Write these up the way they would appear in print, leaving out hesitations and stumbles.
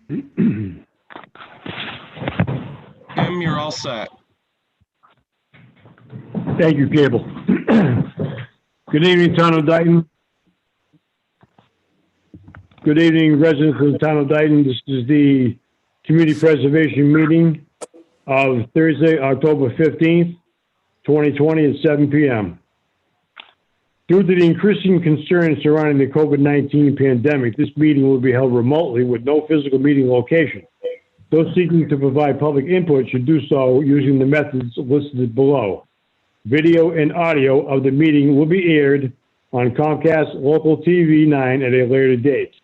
Tim, you're all set. Thank you, Cable. Good evening, Town of Dayton. Good evening, residents of the Town of Dayton. This is the Community Preservation Meeting of Thursday, October 15th, 2020 at 7 p.m. Due to the increasing concerns surrounding the COVID-19 pandemic, this meeting will be held remotely with no physical meeting location. Those seeking to provide public input should do so using the methods listed below. Video and audio of the meeting will be aired on Comcast Local TV 9 at a later date.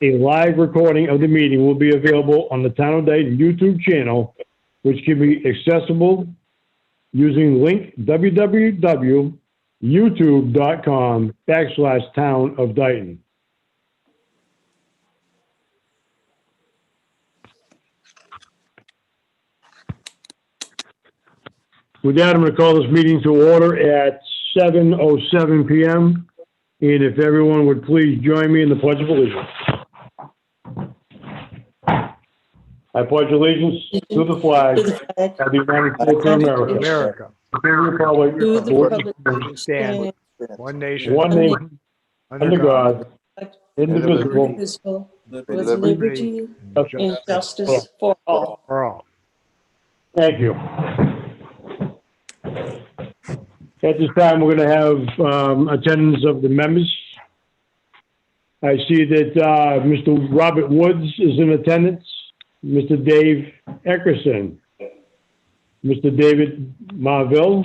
A live recording of the meeting will be available on the Town of Dayton YouTube channel, which can be accessible using link www.youtube.com/Town of Dayton. With that, I'm going to call this meeting to order at 7:07 p.m. And if everyone would please join me in the Pledge of Allegiance. I pledge allegiance to the flag of the United States of America. To the republic for which it stands, one nation, under God, indivisible, with with liberty and justice for all. For all. Thank you. At this time, we're going to have attendance of the members. I see that Mr. Robert Woods is in attendance, Mr. Dave Eckerson, Mr. David Marville,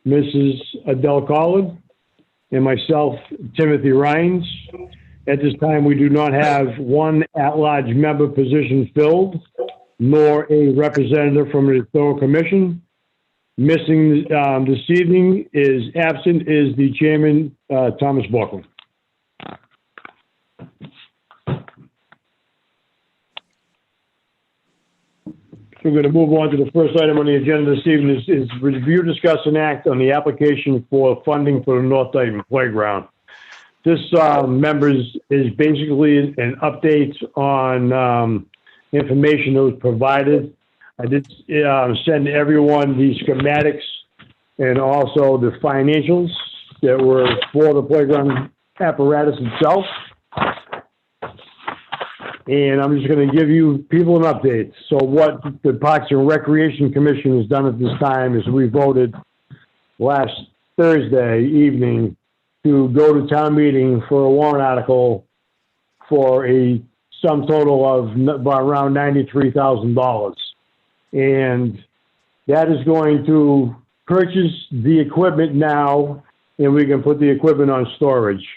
Mrs. Adele Collard, and myself, Timothy Rhines. At this time, we do not have one at-large member position filled, nor a representative from the Historical Commission. Missing this evening is absent is the chairman, Thomas Buckland. So we're going to move on to the first item on the agenda this evening is review, discuss, and act on the application for funding for the North Dayton Playground. This, members, is basically an update on information that was provided. I did send everyone the schematics and also the financials that were for the playground apparatus itself. And I'm just going to give you people an update. So what the Parks and Recreation Commission has done at this time is we voted last Thursday evening to go to town meeting for a warrant article for a sum total of around $93,000. And that is going to purchase the equipment now, and we can put the equipment on storage.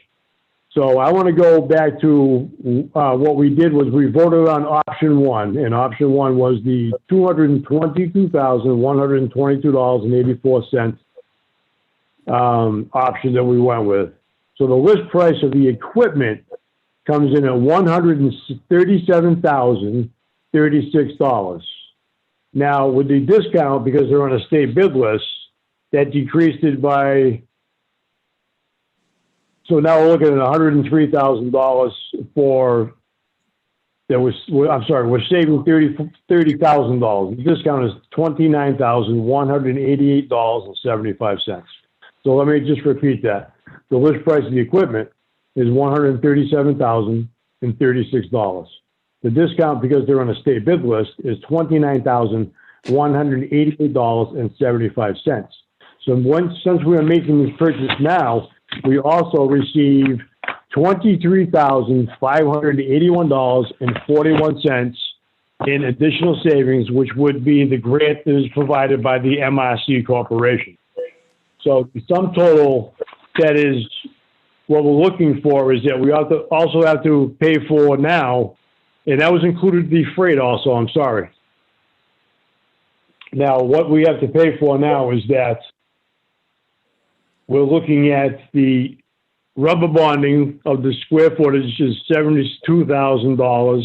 So I want to go back to what we did was we voted on option one, and option one was the $222,122.84 option that we went with. So the list price of the equipment comes in at $137,036. Now, with the discount, because they're on a state bid list, that decreased it by, so now we're looking at $103,000 for, I'm sorry, we're saving $30,000. The discount is $29,188.75. So let me just repeat that. The list price of the equipment is $137,036. The discount, because they're on a state bid list, is $29,188.75. So since we are making this purchase now, we also receive $23,581.41 in additional savings, which would be the grant that is provided by the MRC Corporation. So the sum total, that is what we're looking for, is that we also have to pay for now. And that was included the freight also, I'm sorry. Now, what we have to pay for now is that we're looking at the rubber bonding of the square footage is $72,000.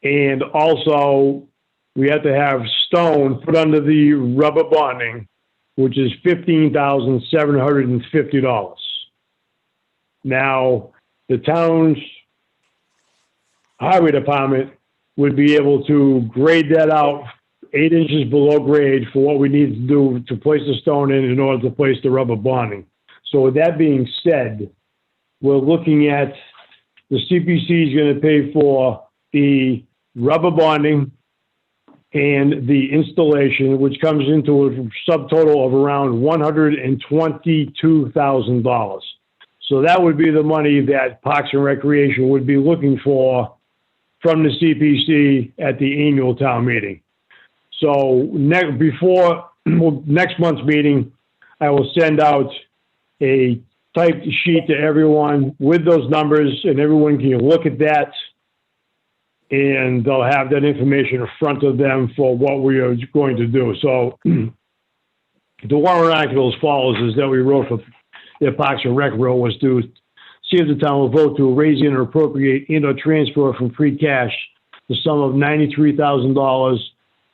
And also, we have to have stone put under the rubber bonding, which is $15,750. Now, the town's highway department would be able to grade that out 8 inches below grade for what we need to do to place the stone in order to place the rubber bonding. So with that being said, we're looking at the CPC is going to pay for the rubber bonding and the installation, which comes into a subtotal of around $122,000. So that would be the money that Parks and Recreation would be looking for from the CPC at the annual town meeting. So before next month's meeting, I will send out a typed sheet to everyone with those numbers, and everyone can look at that, and they'll have that information in front of them for what we are going to do. So the warrant article as follows is that we wrote for the Parks and Rec Row was to see if the town will vote to raise and appropriate and/or transfer from free cash the sum of $93,000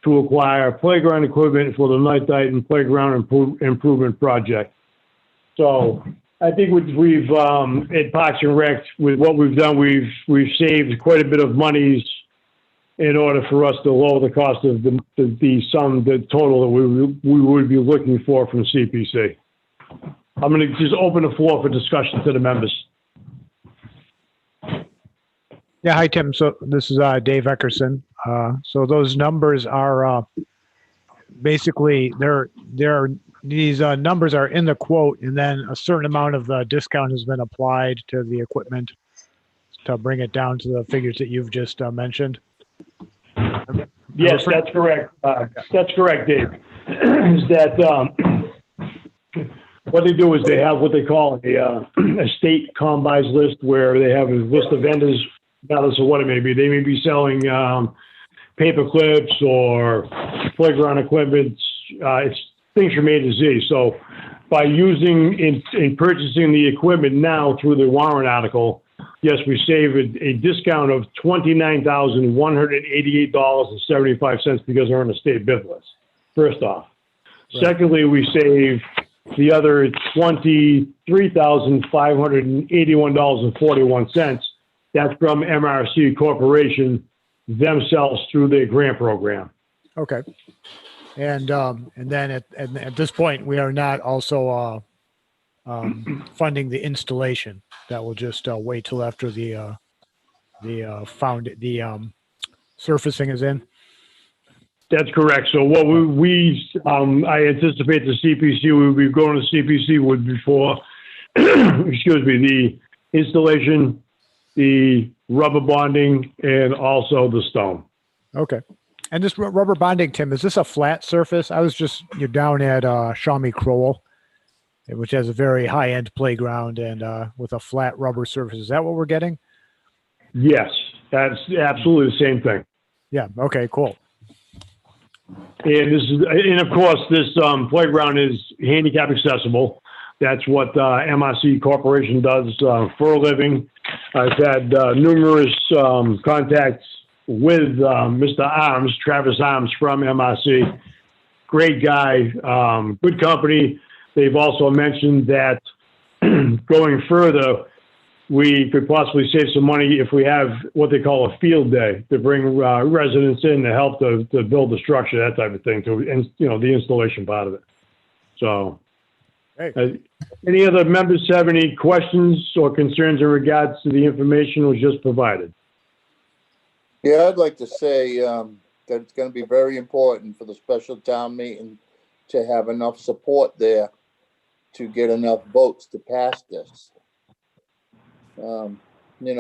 to acquire playground equipment for the Night Dayton Playground Improvement Project. So I think we've at Parks and Rec, with what we've done, we've saved quite a bit of monies in order for us to lower the cost of the total that we would be looking for from CPC. I'm going to just open the floor for discussion to the members. Yeah, hi, Tim. So this is Dave Eckerson. So those numbers are basically these numbers are in the quote, and then a certain amount of discount has been applied to the equipment to bring it down to the figures that you've just mentioned. Yes, that's correct. That's correct, Dave. Is that what they do is they have what they call a state combines list, where they have a list of vendors, regardless of what it may be. They may be selling paper clips or playground equipment. It's things from A to Z. So by using in purchasing the equipment now through the warrant article, yes, we save a discount of $29,188.75 because they're on the state bid list, first off. Right. Secondly, we save the other $23,581.41. That's from MRC Corporation themselves through their grant program. Okay. And then at this point, we are not also funding the installation. That will just wait till after the surfacing is in. That's correct. So what I anticipate the CPC will be going to CPC would before, excuse me, the installation, the rubber bonding, and also the stone. Okay. And this rubber bonding, Tim, is this a flat surface? You're down at Shawnee Crowell, which has a very high-end playground and with a flat rubber surface. Is that what we're getting? Yes, that's absolutely the same thing. Yeah. Okay. Cool. And of course, this playground is handicap accessible. That's what MRC Corporation does for a living. I've had numerous contacts with Mr. Arms, Travis Arms from MRC. Great guy, good company. They've also mentioned that going further, we could possibly save some money if we have what they call a field day to bring residents in to help to build the structure, that type of thing, and the installation part of it. So, hey. Any other members have any questions or concerns in regards to the information that was just provided? Yeah, I'd like to say that it's going to be very important for the special town meeting to have enough support there to get enough votes to pass this. We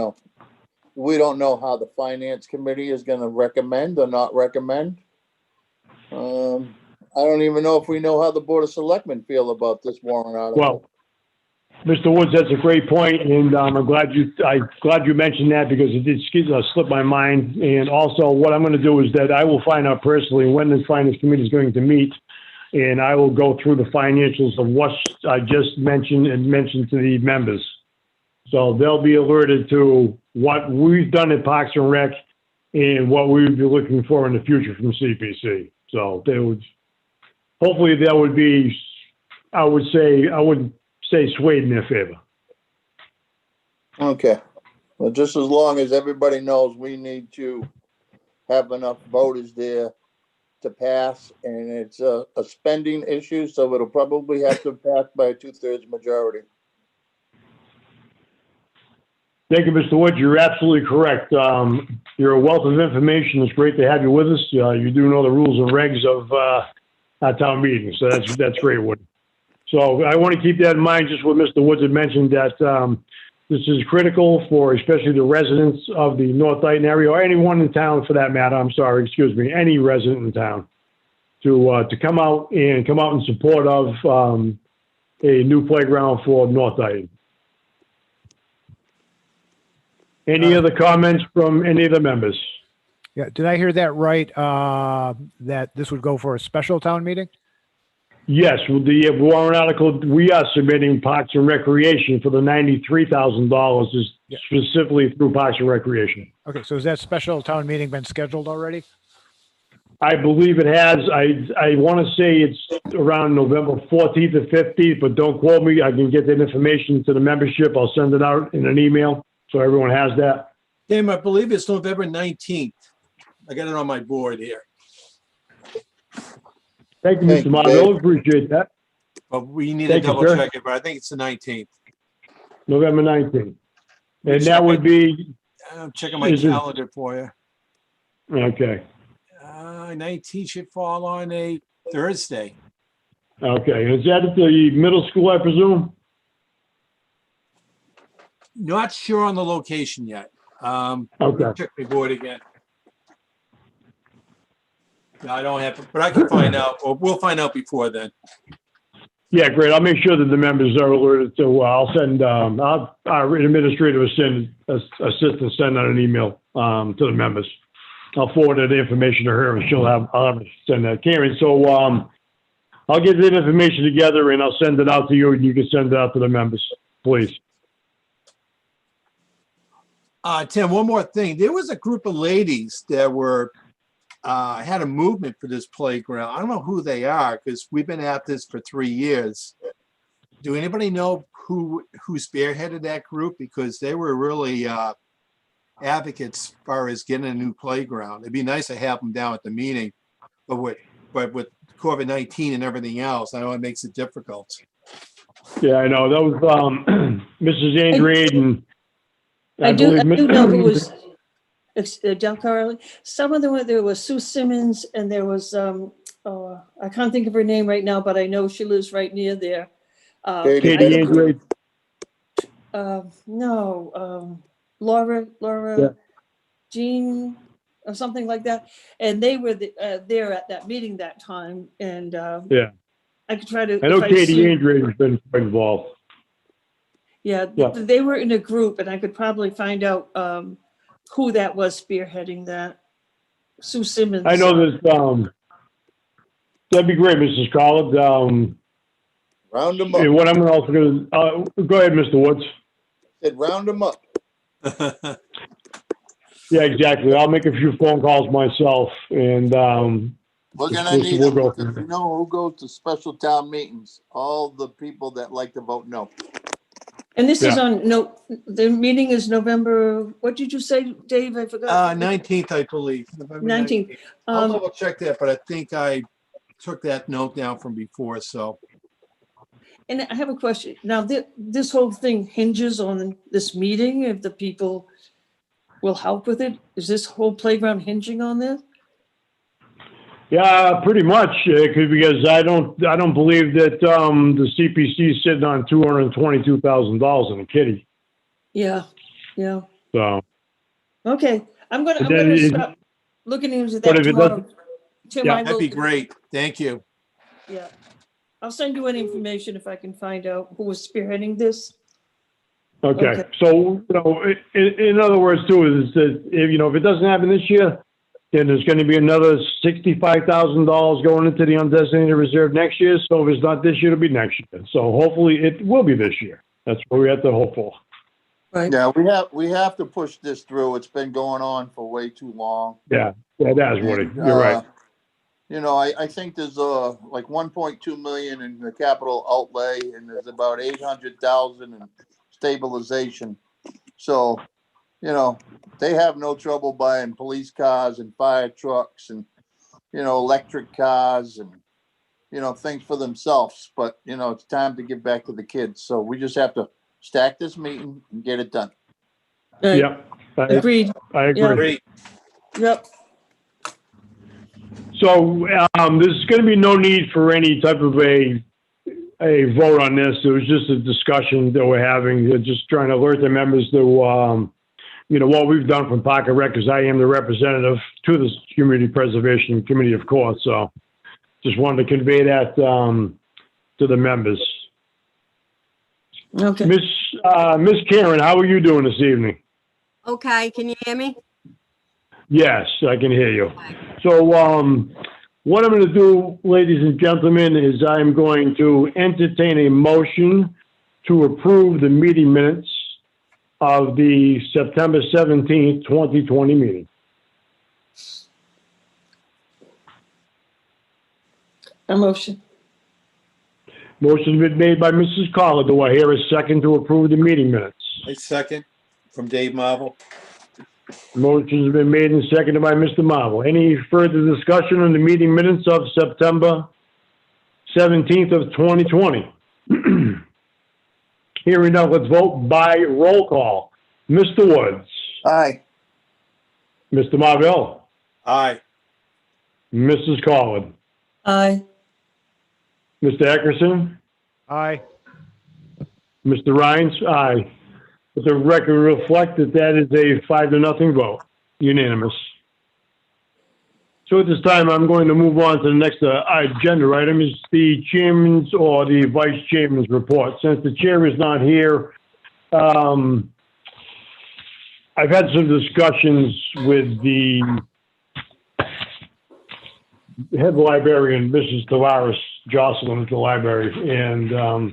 don't know how the finance committee is going to recommend or not recommend. I don't even know if we know how the Board of Selectmen feel about this warrant article. Well, Mr. Woods, that's a great point, and I'm glad you mentioned that, because it did slip my mind. And also, what I'm going to do is that I will find out personally when the finance committee is going to meet, and I will go through the financials of what I just mentioned to the members. So they'll be alerted to what we've done at Parks and Rec and what we would be looking for in the future from CPC. So they would, hopefully that would be, I would say swayed in their favor. Okay. Well, just as long as everybody knows we need to have enough voters there to pass, and it's a spending issue, so it'll probably have to pass by a 2/3 majority. Thank you, Mr. Wood. You're absolutely correct. You're a wealth of information. It's great to have you with us. You do know the rules and regs of our town meeting, so that's great, Wood. So I want to keep that in mind, just what Mr. Woods had mentioned, that this is critical for especially the residents of the North Dayton area, or anyone in town for that matter. I'm sorry, excuse me, any resident in town, to come out in support of a new playground for North Dayton. Any other comments from any of the members? Yeah, did I hear that right? That this would go for a special town meeting? Yes, with the warrant article, we are submitting Parks and Recreation for the $93,000 is specifically through Parks and Recreation. Okay, so has that special town meeting been scheduled already? I believe it has. I want to say it's around November 14th or 15th, but don't quote me. I can get that information to the membership. I'll send it out in an email so everyone has that. Tim, I believe it's November 19th. I got it on my board here, Thank you, Thank Mr. you, Marvell. Dave. Appreciate that. but we need to Thank you, double sir. check it, but I think it's the 19th. November 19th. And Check that would it. be, I'm checking my Is it- calendar for you. okay, 19th should fall on a Thursday. okay. Is that at the middle school, I presume? Not sure on the location yet. Okay. Check my board again. No, I don't have, but I can find out, or we'll find out before then. Yeah, great. I'll make sure that the members are alerted. So I'll send, our administrative assistant send out an email to the members. I'll forward that information to her, and I'll have her send that. Karen, so I'll get that information together and I'll send it out to you, and you can send it out to the members, please. Tim, one more thing. There was a group of ladies that were had a movement for this playground. I don't know who they are because we've been at this for 3 years. Do anybody know who spearheaded that group? Because they were really advocates as far as getting a new playground. It'd be nice to have them down at the meeting, but with COVID-19 and everything else, I know it makes it difficult. Yeah, I know. That was Mrs. Andrade and I do believe know who was, Del Carly. Some of them, there was Sue Simmons and there was, I can't think of her name right now, but I know she lives right near there. Katie Katie Andrade. No, Laura, Yeah. Jean, or something like that. And they were there at that meeting that time. And Yeah. I could try to. I know if I Katie see- Andrade has been involved. Yeah, Yeah. they were in a group, and I could probably find out who that was spearheading that. Sue Simmons. I know this, that'd be great, Mrs. Collins. Round them up. What I'm also gonna, go ahead, Mr. Woods. Said round them up. Yeah, exactly. I'll make a few phone calls myself and, We're gonna We'll- need we'll them, go because from you know who goes to special town meetings? All the people that like to vote no. And this is on, no, the meeting is November, what did you say, Dave? I forgot. 19th, I believe. November 19th. I'll double check that, but I think I took that note down from before, so. And I have a question. Now, this whole thing hinges on this meeting, if the people will help with it? Is this whole playground hinging on this? yeah, pretty much, because I don't believe that, the CPC is sitting on $222,000 in a kitty, Yeah, yeah. so. Okay, I'm But then gonna it- start looking into but that if it tomorrow. Tim, Yeah. I That'd be will, great. Thank you. yeah. I'll send you any information if I can find out who was spearheading this. Okay, Okay. so, in other words too, is that if, if it doesn't happen this year, then there's gonna be another $65,000 going into the undesignated reserve next year. So if it's not this year, it'll be next year. So hopefully it will be this year. That's what we have to hope for. Right. Yeah, we have to push this through. It's been going on for way too long. Yeah, that is Woody. And, You're right. I think there's like 1.2 million in the capital outlay, and there's about 800,000 in stabilization. So you know, they have no trouble buying police cars and fire trucks and, you know, electric cars and, you know, things for themselves. But, you know, it's time to give back to the kids. So we just have to stack this meeting and get it done. Right. Yep. Agreed. I agree. Yeah. Great. Yep. So, there's gonna be no need for any type of a vote on this. It was just a discussion that we're having. They're just trying to alert the members to, you know, what we've done from Park and Rec, because I am the representative to this Community Preservation Committee, of course, so just wanted to convey that, to the members. Okay. Miss Karen, how are you doing this evening? Okay, can you hear me? Yes, I can hear you. So, what I'm going to do, ladies and gentlemen, is I'm going to entertain a motion to approve the meeting minutes of the September 17th, 2020 meeting. A motion. Motion's been made by Mrs. Collar. Do I hear a second to approve the meeting minutes? A second from Dave Marvel. Motion's been made and seconded by Mr. Marvel. Any further discussion on the meeting minutes of September 17th of 2020? Hearing none, let's vote by roll call. Mr. Woods, Aye. Mr. Marvell, Aye. Mrs. Collin, Aye. Mr. Eckerson, Aye. Mr. Rhines, aye. Let the record reflect that that is a 5-0 vote, unanimous. So at this time, I'm going to move on to the next agenda item, is the chairman's or the vice chairman's report. Since the chair is not here, I've had some discussions with the head librarian, Mrs. Tavares Jocelyn at the library, and from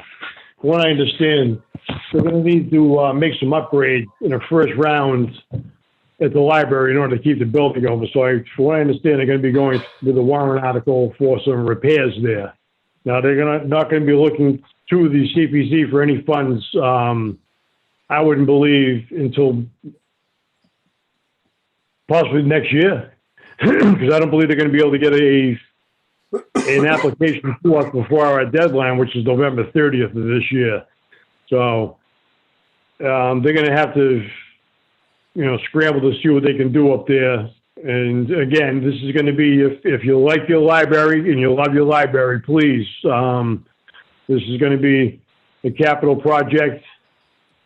what I understand, they're going to need to make some upgrade in a first round at the library in order to keep the building open. So from what I understand, they're going to be going with a warrant article for some repairs there. Now, they're not going to be looking to the CPC for any funds, I wouldn't believe, until possibly next year, because I don't believe they're going to be able to get an application to us before our deadline, which is November 30th of this year. So they're going to have to, you know, scramble to see what they can do up there. And again, this is going to be, if you like your library and you love your library, please, this is going to be a capital project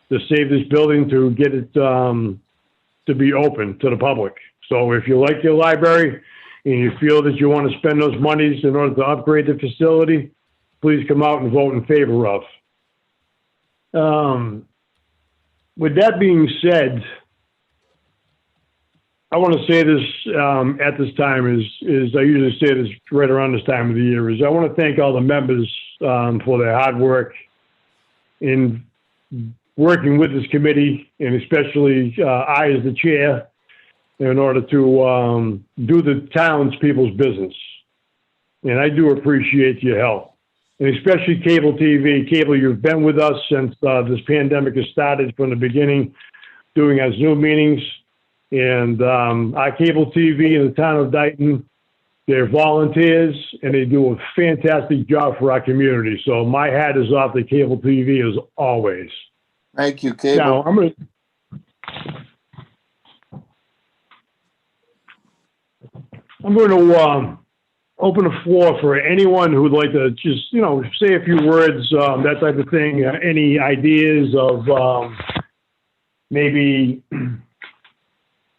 to save this building, to get it to be open to the public. So if you like your library and you feel that you want to spend those monies in order to upgrade the facility, please come out and vote in favor of. With that being said, I want to say this at this time is I usually say this right around this time of the year, is I want to thank all the members for their hard work in working with this committee, and especially I as the chair, in order to do the townspeople's business. And I do appreciate your help. And especially cable TV. Cable, you've been with us since this pandemic has started, from the beginning, doing our Zoom meetings. And our cable TV in the town of Dayton, they're volunteers, and they do a fantastic job for our community. So my hat is off to cable TV as always. Thank you, Cable. Now, I'm going to open the floor for anyone who would like to just, you know, say a few words, that type of thing. Any ideas of maybe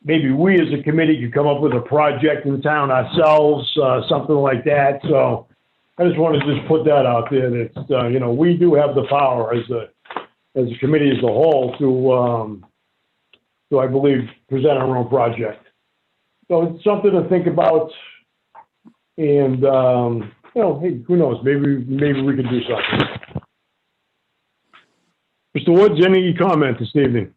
we as a committee could come up with a project in town ourselves, something like that. So I just want to just put that out there that, you know, we do have the power as a committee as a whole to I believe, present our own project. So it's something to think about. And, you know, hey, who knows? Maybe we can do something. Mr. Woods, any comment this evening?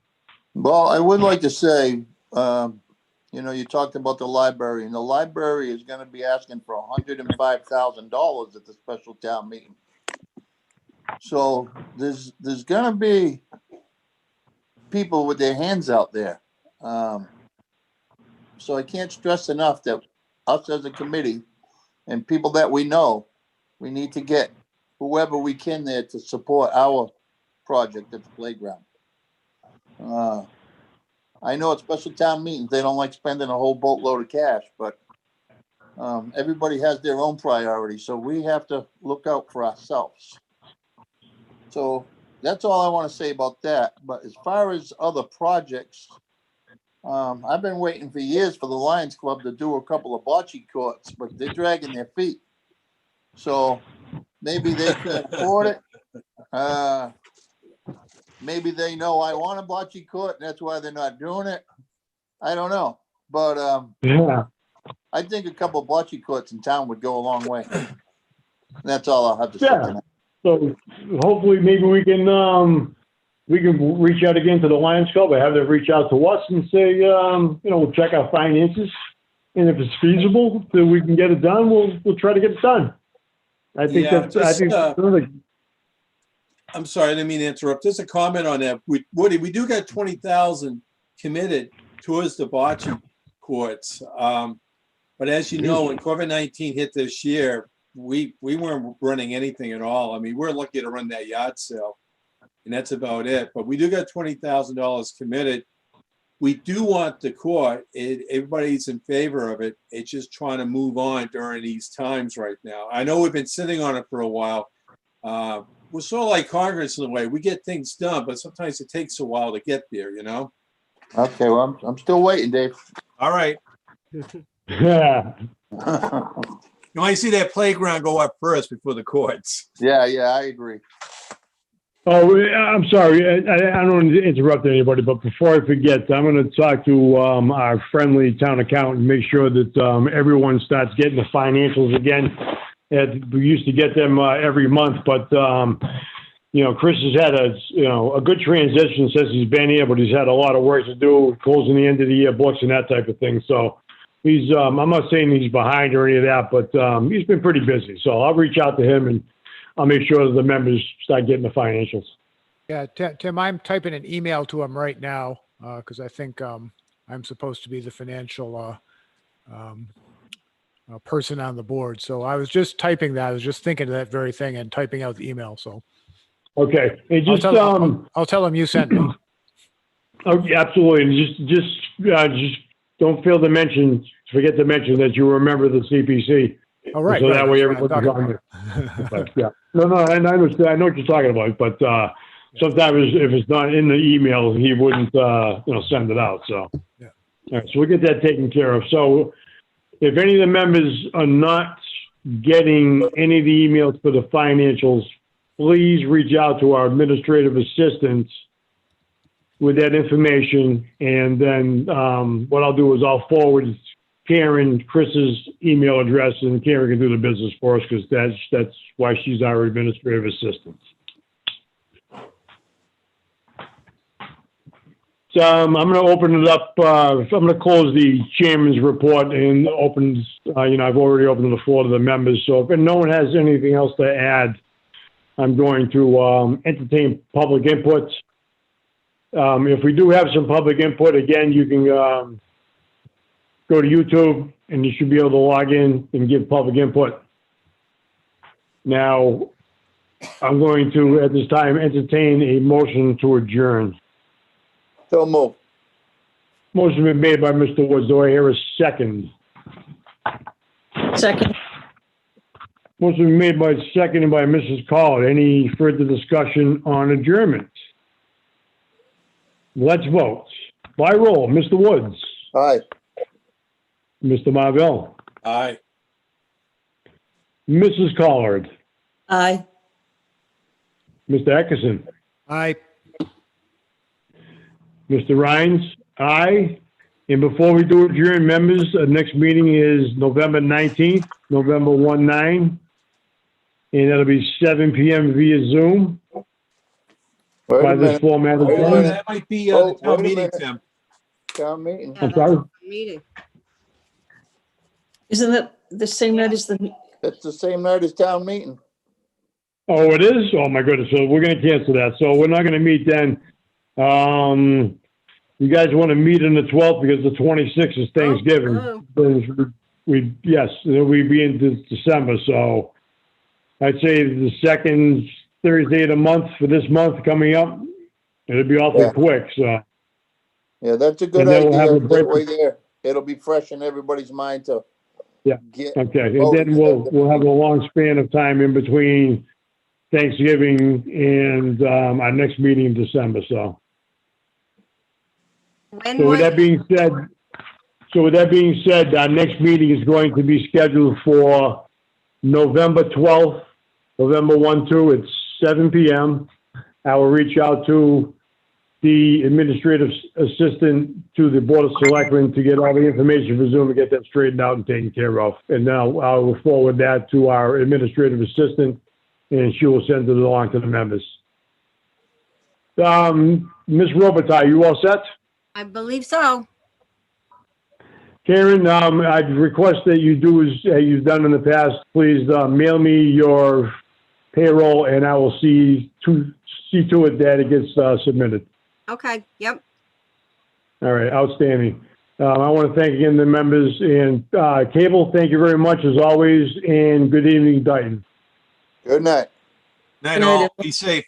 Well, I would like to say, you know, you talked about the library, and the library is going to be asking for $105,000 at the special town meeting. So there's going to be people with their hands out there. So I can't stress enough that us as a committee and people that we know, we need to get whoever we can there to support our project at the playground. I know at special town meetings, they don't like spending a whole boatload of cash, but everybody has their own priorities, so we have to look out for ourselves. So that's all I want to say about that. But as far as other projects, I've been waiting for years for the Lions Club to do a couple of bocce courts, but they're dragging their feet. So maybe they can afford it. Maybe they know I want a bocce court, and that's why they're not doing it. I don't know. But Yeah. I think a couple of bocce courts in town would go a long way. That's all I'll have to say Yeah. tonight. So hopefully maybe we can reach out again to the Lions Club or have them reach out to us and say, we'll check our finances. And if it's feasible that we can get it done, we'll try to get it done. I think Yeah, that's, just, I I'm sorry, I didn't mean to interrupt. Just a comment on that. Woody, we do got 20,000 committed towards the bocce courts. But as you know, when COVID-19 hit this year, we weren't running anything at all. I mean, we're lucky to run that yard sale, and that's about it. But we do got $20,000 committed. We do want the court. Everybody's in favor of it. It's just trying to move on during these times right now. I know we've been sitting on it for a while. We're sort of like Congress in a way. We get things done, but sometimes it takes a while to get there, you know? Okay, well, I'm still waiting, Dave. All right. yeah. You might see that playground go up first before the courts. Yeah, I agree. Oh, I'm sorry. I don't want to interrupt anybody, but before I forget, I'm going to talk to our friendly town accountant and make sure that everyone starts getting the financials again. We used to get them every month, but Chris has had a good transition since he's been here, but he's had a lot of work to do, closing the end of the year books and that type of thing. So he's I'm not saying he's behind or any of that, but he's been pretty busy. So I'll reach out to him and I'll make sure that the members start getting the financials. Yeah, Tim, I'm typing an email to him right now because I think I'm supposed to be the financial person on the board. So I was just typing that. I was just thinking of that very thing and typing out the email. So okay, and just I'll tell him you sent me. Oh, yeah, absolutely, and just don't forget to mention that you remember the CPC. All right. So right, that way that's what I'm everybody's talking on there. But, yeah. No, I understand. I know what you're talking about, but sometimes if it's not in the email, he wouldn't, send it out. So, Yeah. All right, so we'll get that taken care of. So, if any of the members are not getting any of the emails for the financials, please reach out to our administrative assistants with that information. And then what I'll do is I'll forward Karen Chris's email address, and Karen can do the business for us because that's why she's our administrative assistant. So I'm going to open it up. I'm going to close the chairman's report and open. I've already opened the floor to the members. So if no one has anything else to add, I'm going to entertain public input. If we do have some public input, again, you can go to YouTube and you should be able to log in and give public input. Now, I'm going to, at this time, entertain a motion to adjourn. So move. Motion been made by Mr. Woods. Do I hear a second? Second. Motion been made seconded by Mrs. Collard. Any further discussion on adjournment? Let's vote. By roll, Mr. Woods. Aye. Mr. Marvell. Aye. Mrs. Collard. Aye. Mr. Eckerson. Aye. Mr. Rhines. Aye. And before we do adjourn, members, the next meeting is November 19th, November 1/9. And that'll be 7 p.m. via Zoom. Wait By a this minute. format Wait a again. minute. That might be Oh, the town wait a meeting, minute. Tim. Town meeting. Yeah, I'm that's sorry? a meeting. Isn't it the same night as the, It's the same night as town meeting. Oh, it is? Oh, my goodness. So we're going to cancel that. So we're not going to meet then. you guys want to meet on the 12th because the 26th is Thanksgiving. hello. Then yes, then we'd be into December, so I'd say the second Thursday of the month for this month coming up, it'll be awfully Yeah. quick, so. Yeah, that's a good And then we'll have idea. a break. That way there, it'll be fresh in everybody's mind to Yeah. get. Okay, and voted then we'll have a long span of time in between Thanksgiving and our next meeting in December, so. When So with was, that being said, our next meeting is going to be scheduled for November 12th, November 1, 2, at 7 PM. I will reach out to the administrative assistant to the Board of Selectmen to get all the information for Zoom and get that straightened out and taken care of. And now I will forward that to our administrative assistant, and she will send it along to the members. Ms. Robitaille, you all set? I believe so. Karen, I'd request that you do as you've done in the past, please mail me your payroll and I will see to it that it gets submitted. Okay, yep. All right, outstanding. I want to thank again the members and Cable, thank you very much as always, and good evening, Dayton. Good night. Night Good night, all. everyone. Be safe.